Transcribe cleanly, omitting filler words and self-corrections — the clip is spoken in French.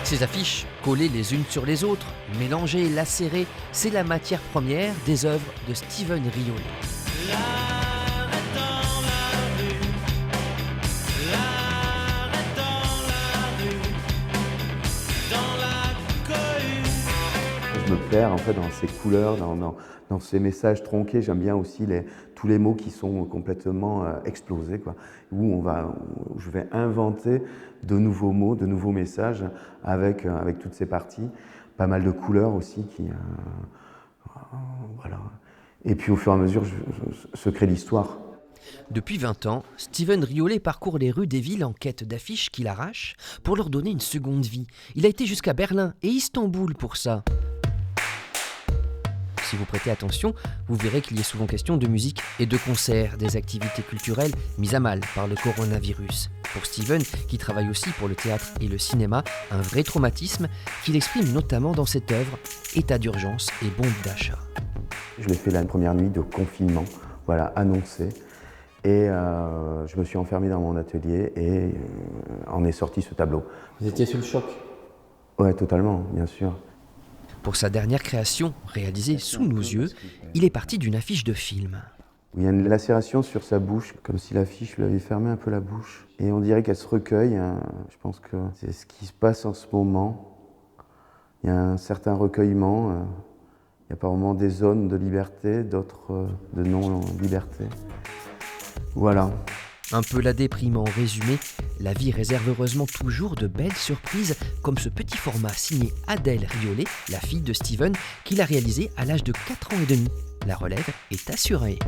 Ces affiches, collées les unes sur les autres, mélangées, lacérées, c'est la matière première des œuvres de Steven Riolet. Je me perds en fait dans ces couleurs, dans ces messages tronqués. J'aime bien aussi tous les mots qui sont complètement explosés, quoi. Où je vais inventer de nouveaux mots, de nouveaux messages avec toutes ces parties. Pas mal de couleurs aussi voilà. Et puis au fur et à mesure, se crée l'histoire. Depuis 20 ans, Steven Riolet parcourt les rues des villes en quête d'affiches qu'il arrache pour leur donner une seconde vie. Il a été jusqu'à Berlin et Istanbul pour ça. Si vous prêtez attention, vous verrez qu'il y est souvent question de musique et de concerts, des activités culturelles mises à mal par le coronavirus. Pour Steven, qui travaille aussi pour le théâtre et le cinéma, un vrai traumatisme qu'il exprime notamment dans cette œuvre, État d'urgence et bombe d'achat. Je l'ai fait la première nuit de confinement, voilà, annoncé. Et je me suis enfermé dans mon atelier et en est sorti ce tableau. Vous étiez sous le choc? Ouais, totalement, bien sûr. Pour sa dernière création, réalisée sous nos yeux, il est parti d'une affiche de film. Il y a une lacération sur sa bouche, comme si l'affiche lui avait fermé un peu la bouche. Et on dirait qu'elle se recueille. Je pense que c'est ce qui se passe en ce moment. Il y a un certain recueillement. Il y a par moments des zones de liberté, d'autres de non-liberté. Voilà. Un peu la déprime en résumé, la vie réserve heureusement toujours de belles surprises, comme ce petit format signé Adèle Riolet, la fille de Steven, qu'il a réalisé à l'âge de 4 ans et demi. La relève est assurée.